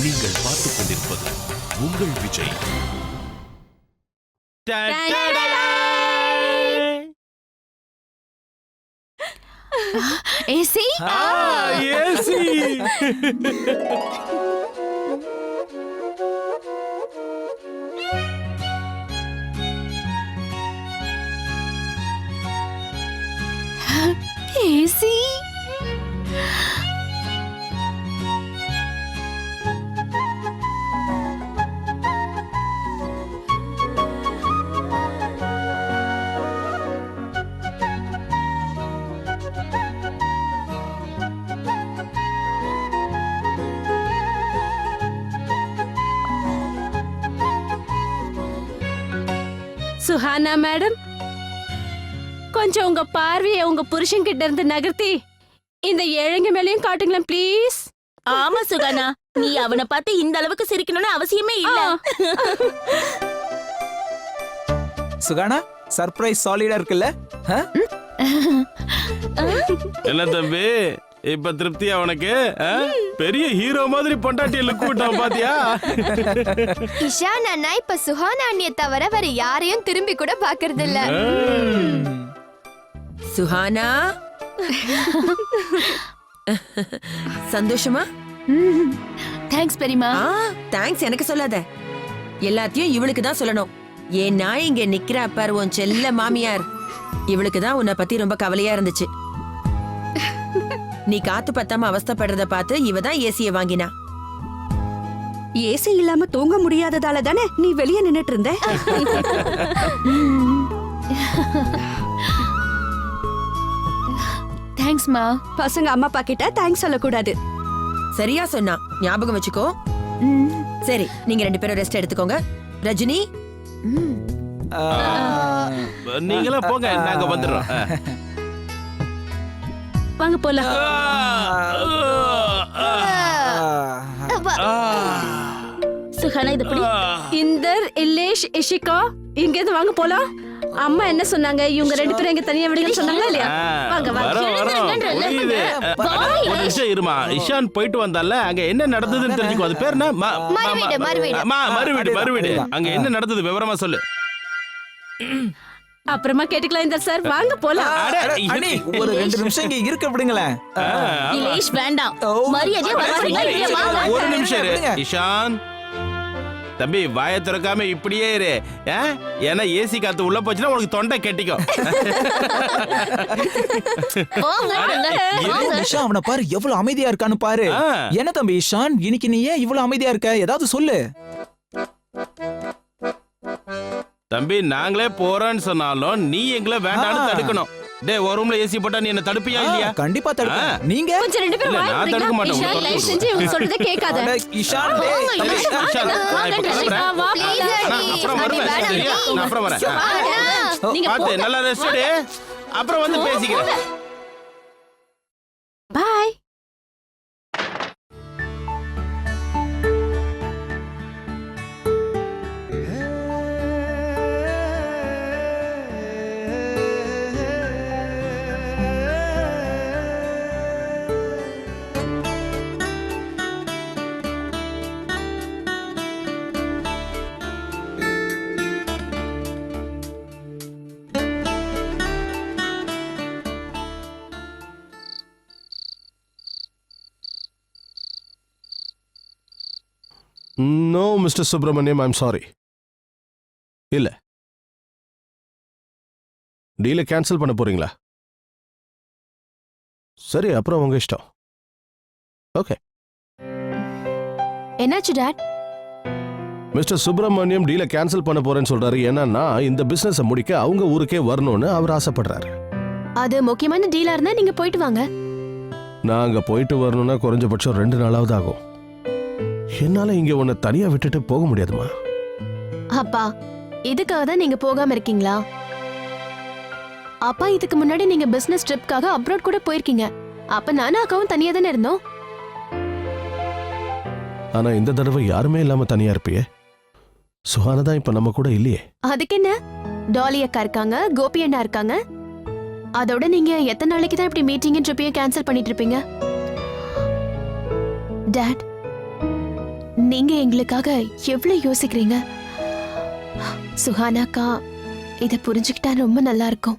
நீங்கள் பார்த்துக் கொண்டிருப்பது உங்கள் Vijay. AC AC AC Suhana madam, கொஞ்சம் உங்க பார்வையை உங்க புருஷன் கிட்ட இருந்து நகர்த்தி இந்த ஏழைங்க மேலயும் காட்டுங்களேன் ப்ளீஸ். ஆமா சுகானா, நீ அவனை பார்த்து இந்த அளவுக்கு சிரிக்கணும்னு அவசியமே இல்ல. சுகானா, சர்ப்ரைஸ் சாலிடா இருக்குல்ல? என்ன தம்பி, இப்ப திருப்தியா உனக்கு? பெரிய ஹீரோ மாதிரி பொண்டாட்டியில கூட்டம் பாத்தியா? இஷான் அண்ணா இப்ப சுஹானா அண்ணிய தவிர வேற யாரையும் திரும்பி கூட பாக்குறது இல்ல. சுஹானா, சந்தோஷமா? தேங்க்ஸ் பெரியமா. தேங்க்ஸ் எனக்கு சொல்லாத, எல்லாத்தையும் இவளுக்கு தான் சொல்லணும். ஏன்னா இங்க நிக்கிறா பாரு உன் செல்ல மாமியார், இவளுக்கு தான் உன்னை பத்தி ரொம்ப கவலையா இருந்துச்சு. நீ காத்து பத்தாம அவஸ்தைப்படுறத பார்த்து இவ தான் ஏசிய வாங்கினா. ஏசி இல்லாம தூங்க முடியாததால தானே நீ வெளியே நின்னுட்டு இருந்த. தேங்க்ஸ் மா. பசங்க அம்மா அப்பா கிட்ட தேங்க்ஸ் சொல்லக்கூடாது. சரியா சொன்னா, ஞாபகம் வச்சுக்கோ. சரி, நீங்க 2 பேரும் ரெஸ்ட் எடுத்துக்கோங்க. ரஜினி, நீங்களே போங்க, நாங்க வந்துடுறோம். வாங்க போலாம். சுகானா இது பிடி. இந்தர், இல்லேஷ், இஷிகா, இங்க இருந்து வாங்க போலாம். அம்மா என்ன சொன்னாங்க? இவங்க 2 பேரும் எங்க தனியா விடுங்கன்னு சொன்னாங்களா இல்லையா? வாங்க வாங்க. புரியுது. ஒரு நிமிஷம் இருமா. இஷான் போயிட்டு வந்தால, அங்க என்ன நடந்ததுன்னு தெரிஞ்சுக்கோ. அது பேர் என்ன? மறுவீடு. அங்க என்ன நடந்தது விவரமா சொல்லு. அப்புறமா கேட்டுக்கலாம் இந்த சார். வாங்க போலாம். அண்ணி, ஒரு 2 நிமிஷம் இங்க இருக்க விடுங்களேன். இலேஷ் வேண்டாம். மரியாதையா வரீங்களா இல்லையா? ஒரு நிமிஷம் இரு. இஷான் தம்பி, வாயை திறக்காம இப்படியே இரு. ஏன்னா ஏசி காத்து உள்ள போச்சுன்னா உனக்கு தொண்டை கெட்டிக்கும். இஷான், அவனை பாரு எவ்வளவு அமைதியா இருக்கான்னு பாரு. என்ன தம்பி இஷான், இன்னைக்கு நீ ஏன் இவ்வளவு அமைதியா இருக்க? ஏதாவது சொல்லு. தம்பி, நாங்களே போறோன்னு சொன்னாலும் நீ எங்களை வேண்டாம்னு தடுக்கணும். டேய், ஒரு ரூம்ல ஏசி போட்டா நீ என்ன தடுப்பியா இல்லையா? கண்டிப்பா தடுப்பேன். நீங்க கொஞ்சம் 2 பேரும் வாங்க. நான் தடுக்க மாட்டேன். இஷான் லைட் செஞ்சு இவங்க சொல்றத கேட்காத. இஷான், இஷான், அப்புறம் வருவேன். சரியா? நான் அப்புறம் வரேன். பாத்து நல்லா ரெஸ்ட் எடு. அப்புறம் வந்து பேசிக்கிறேன். பாய். No, Mr. Subramaniam, I'm sorry. இல்ல. டீலை கேன்சல் பண்ண போறீங்களா? சரி, அப்புறம் உங்க இஷ்டம். ஓகே. என்னாச்சு டாட்? மிஸ்டர் சுப்பிரமணியம் டீலை கேன்சல் பண்ண போறேன்னு சொல்றாரு. ஏன்னா இந்த பிசினஸை முடிக்க அவங்க ஊருக்கே வரணும்னு அவர் ஆசைப்படுறாரு. அது முக்கியமான டீலா இருந்தா நீங்க போயிட்டு வாங்க. நான் அங்க போயிட்டு வரணும்னா குறைஞ்சபட்சம் 2 நாளாவது ஆகும். என்னால இங்க உன்னை தனியா விட்டுட்டு போக முடியாதுமா. அப்பா, இதுக்காக தான் நீங்க போகாம இருக்கீங்களா? அப்பா, இதுக்கு முன்னாடி நீங்க பிசினஸ் ட்ரிப்காக அப்ராட் கூட போயிருக்கீங்க. அப்ப நானும் அக்காவும் தனியா தானே இருந்தோம். ஆனா இந்த தடவை யாருமே இல்லாம தனியா இருப்பியே. சுஹானா தான் இப்ப நம்ம கூட இல்லையே. அதுக்கு என்ன, டாலி அக்கா இருக்காங்க, கோபி அண்ணா இருக்காங்க. அதோட நீங்க எத்தனை நாளைக்கு தான் இப்படி மீட்டிங் ட்ரிப்பையும் கேன்சல் பண்ணிட்டு இருப்பீங்க? டாட், நீங்க எங்களுக்காக எவ்வளவு யோசிக்கிறீங்க. சுஹானாக்கா இத புரிஞ்சுக்கிட்டா ரொம்ப நல்லா இருக்கும்.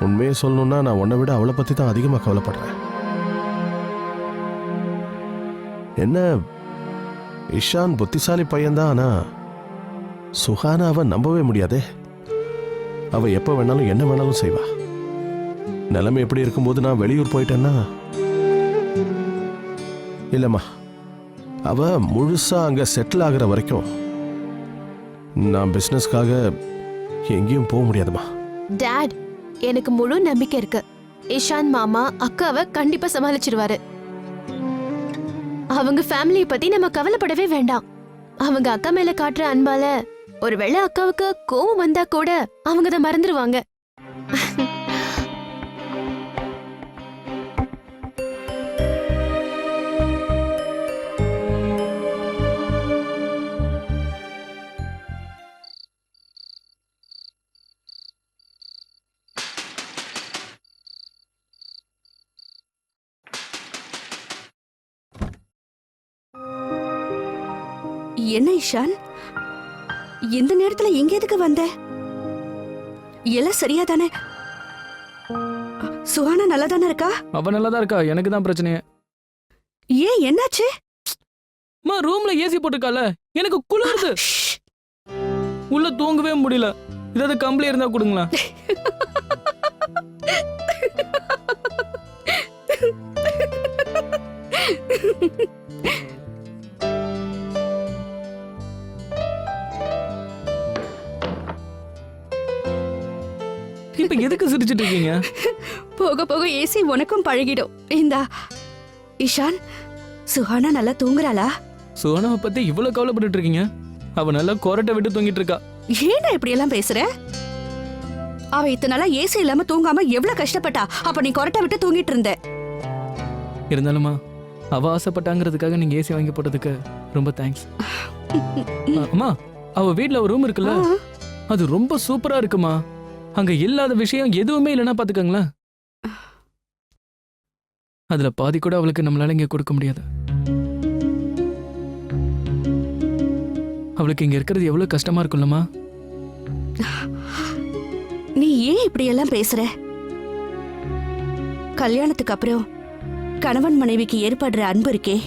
உண்மையை சொல்லணும்னா நான் உன்னை விட அவளை பத்தி தான் அதிகமா கவலைப்படுறேன். என்ன இஷான் புத்திசாலி பையன்தான், ஆனா சுஹானாவை நம்பவே முடியாதே. அவ எப்ப வேணாலும் என்ன வேணாலும் செய்வா. நிலைமை எப்படி இருக்கும்போது நான் வெளியூர் போயிட்டேன்னா இல்லம்மா, அவ முழுசா அங்க செட்டில் ஆகுற வரைக்கும் நான் பிசினஸ்க்காக எங்கேயும் போக முடியாதுமா. டாட், எனக்கு முழு நம்பிக்கை இருக்கு. இஷான் மாமா அக்காவை கண்டிப்பா சமாளிச்சிருவாரு. அவங்க ஃபேமிலியை பத்தி நம்ம கவலைப்படவே வேண்டாம். அவங்க அக்கா மேல காட்டுற அன்பால ஒருவேளை அக்காவுக்கு கோவம் வந்தா கூட அவங்க அதை மறந்துடுவாங்க. என்ன இஷான், இந்த நேரத்துல எங்க எதுக்கு வந்த? எல்லாம் சரியா தானே? சுஹானா நல்லா தானே இருக்கா? அவ நல்லா தான் இருக்கா, எனக்கு தான் பிரச்சனையே. ஏன் என்னாச்சு? ரூம்ல ஏசி போட்டுருக்கால, எனக்கு குளிருது. உள்ள தூங்கவே முடியல. ஏதாவது கம்பளி இருந்தா கொடுங்களா? இப்ப எதுக்கு சிரிச்சிட்டு இருக்கீங்க? போக போக ஏசி உனக்கும் பழகிடும். இந்தா இஷான், சுஹானா நல்லா தூங்குறாளா? சுஹானாவை பத்தி இவ்வளவு கவலைப்பட்டு இருக்கீங்க? அவ நல்லா கொரட்டை விட்டு தூங்கிட்டு இருக்கா. ஏன்னா இப்படி எல்லாம் பேசுற? அவ இத்தனை நாளா ஏசி இல்லாம தூங்காம எவ்வளவு கஷ்டப்பட்டா. அப்ப நீ கொரட்டை விட்டு தூங்கிட்டு இருந்த. இருந்தாலுமா, அவ ஆசைப்பட்டாங்கிறதுக்காக நீங்க ஏசி வாங்கி போட்டதுக்கு ரொம்ப தேங்க்ஸ். அம்மா, அவ வீட்ல ஒரு ரூம் இருக்குல்ல, அது ரொம்ப சூப்பரா இருக்குமா. அங்க இல்லாத விஷயம் எதுவுமே இல்லைன்னா பாத்துக்கங்களேன். அதுல பாதி கூட அவளுக்கு நம்மளால இங்க கொடுக்க முடியாது. அவளுக்கு இங்க இருக்கிறது எவ்வளவு கஷ்டமா இருக்குல்லம்மா. நீ ஏன் இப்படி எல்லாம் பேசுற? கல்யாணத்துக்கு அப்புறம் கணவன் மனைவிக்கு ஏற்படுற அன்பு இருக்கே,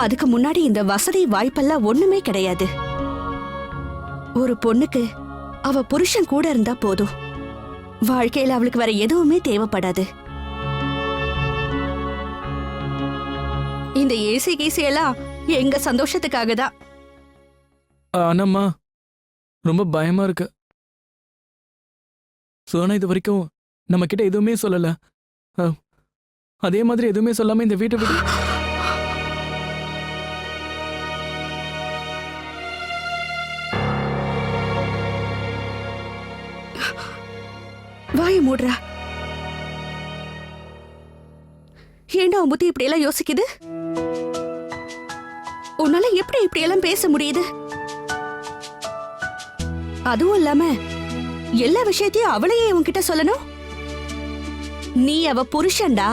அதுக்கு முன்னாடி இந்த வசதி வாய்ப்பெல்லாம் ஒண்ணுமே கிடையாது. ஒரு பொண்ணுக்கு அவ புருஷன் கூட இருந்தா போதும். வாழ்க்கையில அவளுக்கு வேற எதுவுமே தேவைப்படாது. இந்த ஏசி கீசி எல்லாம் எங்க சந்தோஷத்துக்காக தான். ஆனாம்மா, ரொம்ப பயமா இருக்கு. சோனா இது வரைக்கும் நம்ம கிட்ட எதுவுமே சொல்லல. அதே மாதிரி எதுவுமே சொல்லாம இந்த வீட்டை விட்டு வாய மூடுறா. ஏண்டா உன் புத்தி இப்படி எல்லாம் யோசிக்குது? உன்னால எப்படி இப்படி எல்லாம் பேச முடியுது? அதுவும் இல்லாம எல்லா விஷயத்தையும் அவளையே உன்கிட்ட சொல்லணும். நீ அவ புருஷன்டா.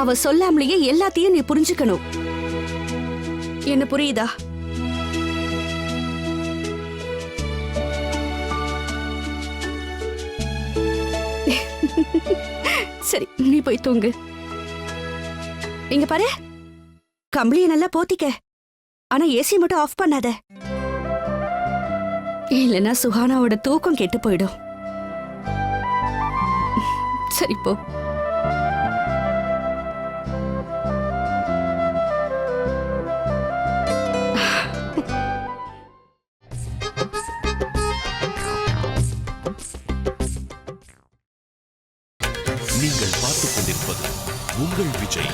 அவ சொல்லாமலேயே எல்லாத்தையும் நீ புரிஞ்சுக்கணும். என்ன புரியுதா? சரி, நீ போய் தூங்கு. இங்க பாரு, கம்பளிய நல்லா போத்திக்க. ஆனா ஏசி மட்டும் ஆஃப் பண்ணாத. இல்லைன்னா சுஹானாவோட தூக்கம் கெட்டு போயிடும். சரி போ. நீங்கள் பார்த்துக் கொண்டிருப்பது உங்கள் விஜய்.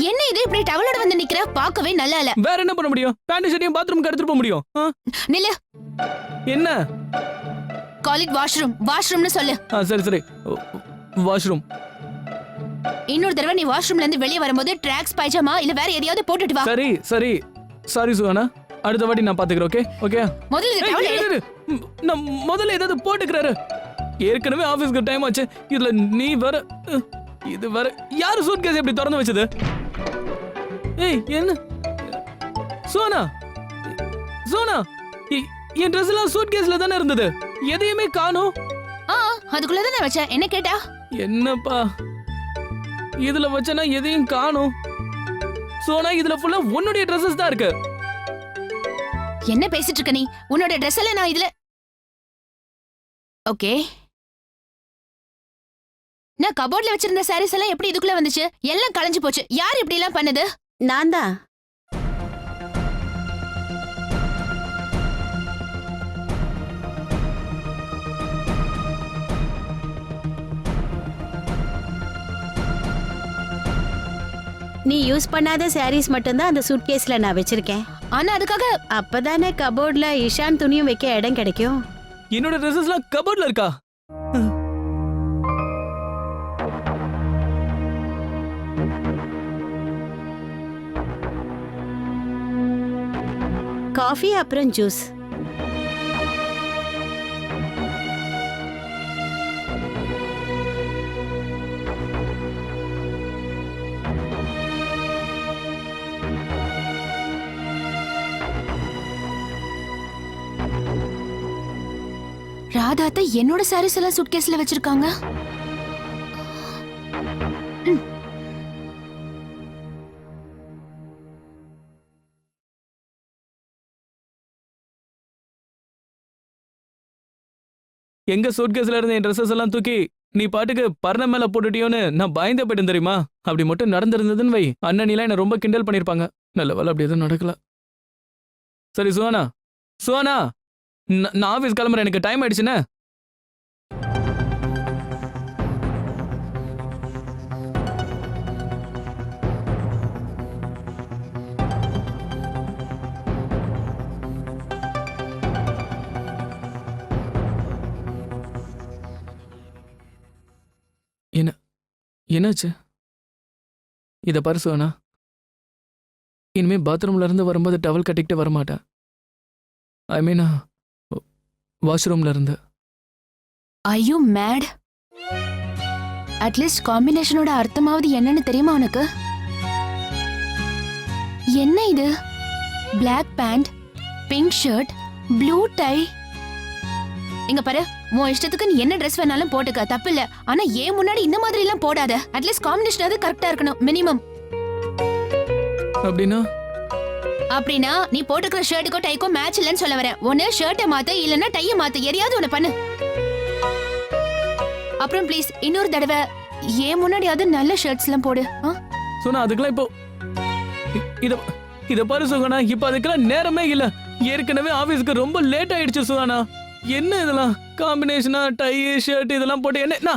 என்ன இது இப்படி டவலோட வந்து நிக்கிற பார்க்கவே நல்லா இல்ல. வேற என்ன பண்ண முடியும்? பேண்ட் ஷர்ட்டையும் பாத்ரூம்க்கு எடுத்துட்டு போக முடியும். நில்லு. என்ன? Call it washroom. வாஷ்ரூம்னு சொல்லு. சரி சரி, வாஷ்ரூம். இன்னொரு தடவை நீ வாஷ்ரூம்ல இருந்து வெளியே வரும்போது ட்ராக்ஸ் பைஜாமா இல்ல வேற எதையாவது போட்டுட்டு வா. சரி சரி, சாரி சுகானா, அடுத்த வாட்டி நான் பாத்துக்கிறேன். Okay okay. முதல்ல இந்த டவல் எடு. நான் முதல்ல ஏதாவது போட்டுக்கிறாரு. ஏற்கனவே ஆபீஸ்க்கு டைம் ஆச்சு, இதுல நீ வேற. இது வேற யாரு சூட் கேஸ் எப்படி திறந்து வச்சது? ஏய் என்ன சோனா, சோனா, என் ட்ரெஸ் எல்லாம் சூட் கேஸ்ல தானே இருந்தது, எதையுமே காணோம். அதுக்குள்ள தான் வச்சேன். என்ன கேட்டா? என்னப்பா இதுல வச்சனா எதையும் காணோம். சோனா, இதுல ஃபுல்லா உன்னுடைய ட்ரெஸ்ஸஸ் தான் இருக்கு. என்ன பேசிட்டு இருக்க நீ? உன்னோட ட்ரெஸ் எல்லாம் நான் இதுல. ஓகே, நான் கபோர்ட்ல வச்சிருந்த சாரீஸ் எல்லாம் எப்படி இதுக்குள்ள வந்துச்சு? எல்லாம் கலைஞ்சு போச்சு. யார் இப்படி எல்லாம் பண்ணது? நான் தான். நீ யூஸ் பண்ணாத சாரீஸ் மட்டும்தான் அந்த சூட்கேஸ்ல நான் வச்சிருக்கேன். ஆனா அதுக்காக அப்பதானே கபோர்ட்ல இஷான் துணியும் வைக்க இடம் கிடைக்கும். என்னோட ட்ரெஸ்ஸஸ்லாம் கபோர்ட்ல இருக்கா? காஃபி அப்புறம் ஜூஸ். ராதாத்த என்னோட சாரீஸ் எல்லாம் சூட்கேஸ்ல வச்சிருக்காங்க. எங்க சூட்கேஸ்ல இருந்த என் ட்ரெஸ்ஸஸ் எல்லாம் தூக்கி நீ பாட்டுக்கு பர்ண மேல போட்டுட்டியோன்னு நான் பயந்தே போயிட்டேன் தெரியுமா? அப்படி மட்டும் நடந்திருந்ததுன்னு வை, அண்ணனிலாம் என்ன ரொம்ப கிண்டல் பண்ணிருப்பாங்க. நல்ல வேலை அப்படி எதுவும் நடக்கல. சரி சுவானா, சுவானா, நான் ஆபீஸ் கிளம்புறேன், எனக்கு டைம் ஆயிடுச்சுன்னு. என்ன என்னாச்சு? இத பாரு சுவானா, இனிமே பாத்ரூம்ல இருந்து வரும்போது டவல் கட்டிக்கிட்டு வரமாட்டேன். ஐ மீன் வாஷ்ரூம்ல இருந்து. Are you mad? அட்லீஸ்ட் காம்பினேஷனோட அர்த்தமாவது என்னன்னு தெரியுமா உனக்கு? என்ன இது? Black pant, pink shirt, blue tie. இங்க பாரு, உன் இஷ்டத்துக்கு நீ என்ன ட்ரெஸ் வேணாலும் போட்டுக்க, தப்பு இல்ல. ஆனா ஏன் முன்னாடி இந்த மாதிரி எல்லாம் போடாத. அட்லீஸ்ட் காம்பினேஷனாவது கரெக்டா இருக்கணும், மினிமம். அப்படின்னா நீ போட்டுக்கிற ஷர்ட்டுக்கோ டைக்கோ மேட்ச் இல்லைன்னு சொல்ல வரேன். ஒன்னு ஷர்ட்டை மாத்து, இல்லன்னா டைய மாத்து, எதையாவது ஒண்ணு பண்ணு. அப்புறம் ப்ளீஸ் இன்னொரு தடவை ஏன் முன்னாடியாவது நல்ல ஷர்ட்ஸ் எல்லாம் போடு. சுனா, அதுக்கெல்லாம் இப்போ இத பாரு சுகானா, இப்ப அதுக்கெல்லாம் நேரமே இல்ல. ஏற்கனவே ஆபீஸ்க்கு ரொம்ப லேட் ஆயிடுச்சு சுகானா. என்ன இதெல்லாம் காம்பினேஷனா, டை ஷர்ட் இதெல்லாம் போட்டு என்ன?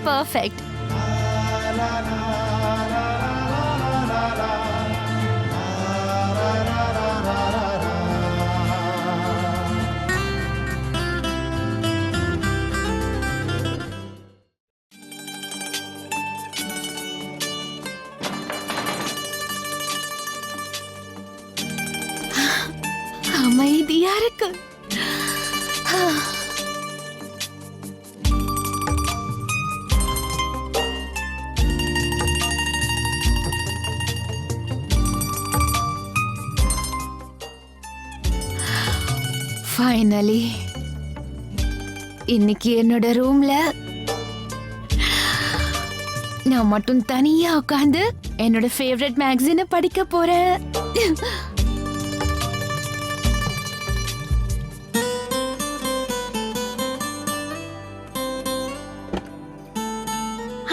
Perfect. அமைதியா இருக்கு. ஃபைனலி இன்னைக்கு என்னோட ரூம்ல நான் மட்டும் தனியா உட்கார்ந்து என்னோட ஃபேவரட் மேகசினை படிக்க போறேன்.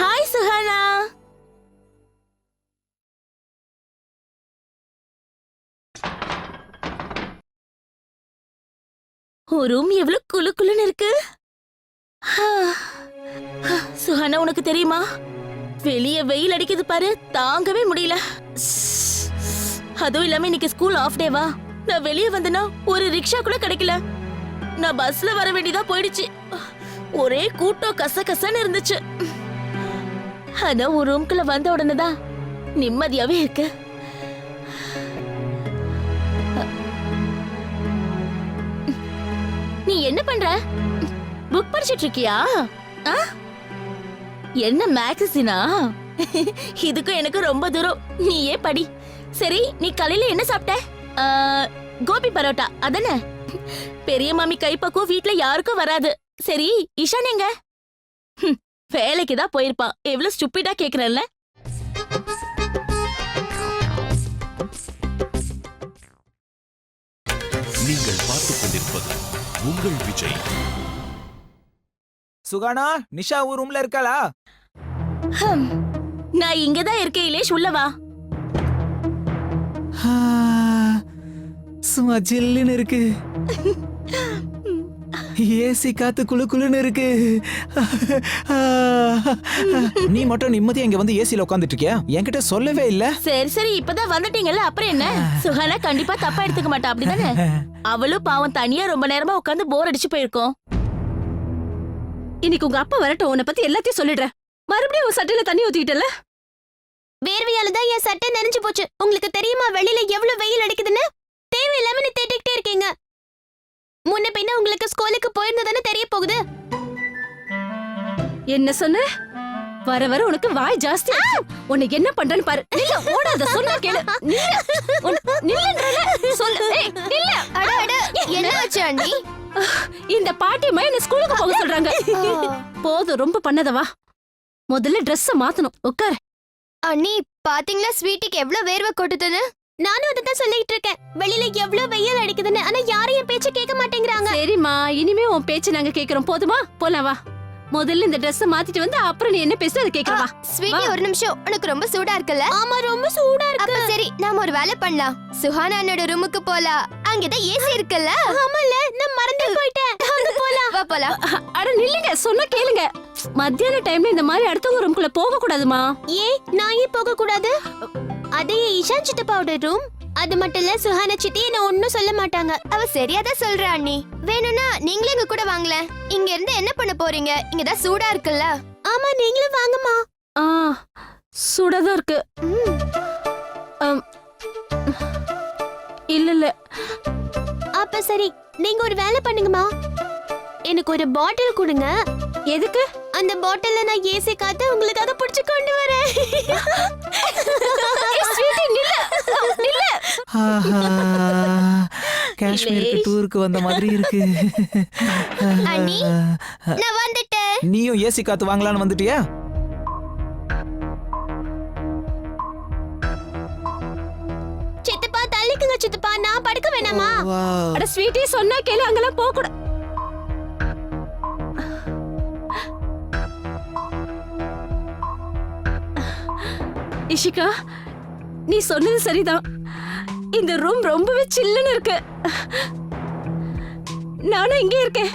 ஹாய் சுஹானா. உன் ரூம் எவ்வளவு குளு குளுன்னு இருக்கு. சுஹானா, உனக்கு தெரியுமா, வெளிய வெயில் அடிக்குது பாரு, தாங்கவே முடியல. அதுவும் இல்லாம இன்னைக்கு ஸ்கூல் ஆஃப் டேவா. நான் வெளிய வந்தனா ஒரு ரிக்ஷா கூட கிடைக்கல. நான் பஸ்ல வர வேண்டியதா போயிடுச்சு. ஒரே கூட்டம் கசகசன்னு இருந்துச்சு. ஆனா ஒரு ரூம்குள்ள வந்த உடனே தான் நிம்மதியாவே இருக்கு. நீ என்ன பண்ற? புக் படிச்சிட்டு இருக்கியா? என்ன மேகசினா? இதுக்கும் எனக்கு ரொம்ப தூரம். நீயே படி. சரி, நீ காலையில என்ன சாப்பிட்ட? கோபி பரோட்டா அதானே? பெரிய மாமி கைப்பக்குவம் வீட்ல யாருக்கும் வராது. சரி, இஷான் எங்க? வேலைக்கு தான் போயிருப்பா. எவ்வளவு ஸ்டூபிடா கேக்குறல்ல. நீங்கள் பார்த்துக் கொண்டிருப்பது உங்கள் விஜய். சுகானா, நிஷா உன் ரூம்ல இருக்காளா? நான் இங்கதான் இருக்கேன் இலேஷ், உள்ள வா. சும்மா ஜில்லுன்னு இருக்கு. ஏசி காத்து குளு குளுன்னு இருக்கு. நீ மட்டும் நிம்மதியா இங்க வந்து ஏசில உட்கார்ந்துட்டு இருக்கியா? என்கிட்ட சொல்லவே இல்ல. சரி சரி, இப்பதான் வந்துட்டீங்கல்ல, அப்புறம் என்ன? சுஹானா கண்டிப்பா தப்பா எடுத்துக்க மாட்டா, அப்படிதானே? அவளும் பாவம் தனியா ரொம்ப நேரமா உட்கார்ந்து போர் அடிச்சு போயிருக்கோம். இன்னைக்கு உங்க அப்பா வரட்டும், உன்னை பத்தி எல்லாத்தையும் சொல்லிடுறேன். மறுபடியும் உன் சட்டையில தண்ணி ஊத்திட்டல. வேர்வையால தான் என் சட்டை நனைஞ்சு போச்சு. உங்களுக்கு தெரியுமா வெளியில எவ்வளவு வெயில் அடிக்குதுன்னு? தேவையில்லாம நீ தேடிக்கிட்டே இருக்கீங்க. முன்ன பின்ன உங்களுக்கு ஸ்கூலுக்கு போயிருந்ததானே தெரிய போகுது. என்ன சொன்ன? வர வர உனக்கு வாய் ஜாஸ்தி. உன்னை என்ன பண்றேன்னு பாரு. நில்ல, ஓடாத, சொன்னா கேளு. சொல்லு. இல்ல, அட அட, என்ன ஆச்சு அண்ணி? இந்த பாட்டியம்மா என்ன ஸ்கூலுக்கு போக சொல்றாங்க. போதும், ரொம்ப பண்ணதவா. முதல்ல ட்ரெஸ்ஸ மாத்தணும். உட்கார். அண்ணி, பாத்தீங்களா ஸ்வீட்டிக்கு எவ்வளவு வேர்வை கொட்டுதுன்னு? நானும் அதான் சொல்லிட்டு இருக்கேன். வெளியில எவ்வளவு வெயில் அடிக்குதுன்னு. ஆனா யாரும் என் பேச்ச கேட்க மாட்டேங்கிறாங்க. சரிம்மா, இனிமே உன் பேச்சு நாங்க கேக்குறோம். போதுமா? போலாம் வா. முதல்ல இந்த ட்ரெஸ் மாத்திட்டு வந்து அப்புறம் நீ என்ன பேசுற அதை கேக்குறவா. ஸ்வீட்டி, ஒரு நிமிஷம். உனக்கு ரொம்ப சூடா இருக்குல்ல? ஆமா, ரொம்ப சூடா இருக்கு. அப்ப சரி, நாம ஒரு வேலை பண்ணலாம். சுஹானா அண்ணோட ரூமுக்கு போலாம். அங்கதான் ஏசி இருக்குல்ல? ஆமால, நான் மறந்து போயிட்டேன். அங்க போலாம். வா போலாம். அட நில்லுங்க, சொன்னா கேளுங்க. மத்தியான டைம்ல இந்த மாதிரி அடுத்தவங்க ரூம்குள்ள போக கூடாதுமா. ஏன் நான் ஏன் போக கூடாது? அதே இஷான் சித்தப்பாவோட ரூம். அது மட்டும் இல்ல, சுஹானா சித்தி என்ன ஒன்னும் சொல்ல மாட்டாங்க. அவ சரியாதான் சொல்றா அண்ணி. வேணும்னா நீங்களே எங்க கூட வாங்களேன். இங்க இருந்து என்ன பண்ண போறீங்க? இங்கதான் சூடா இருக்குல்ல? ஆமா, நீங்களும் வாங்கம்மா. சூடாதான் இருக்கு. இல்ல இல்ல. அப்ப சரி, நீங்க ஒரு வேலை பண்ணுங்கம்மா. எனக்கு ஒரு பாட்டில் கொடுங்க. எதுக்கு? அந்த பாட்டில்ல நான் ஏசி காத்து உங்களுக்காக புடிச்சு கொண்டு வரேன். காஷ்மீருக்கு டூருக்கு வந்த மாதிரி இருக்கு. அண்ணி, நான் வந்துட்டேன். நீயும் ஏசி காத்து வாங்கலான்னு வந்துட்டியா? சித்தப்பா தள்ளிக்குங்க சித்தப்பா, நான் படுக்க வேணாமா? அட ஸ்வீட்டி, சொன்னா கேளு, அங்கெல்லாம் போக கூடாது. இஷிகா, நீ சொன்னது சரிதான். இந்த ரூம் ரொம்பவே சில்லுன்னு இருக்கு. நானும் இங்கே இருக்கேன்.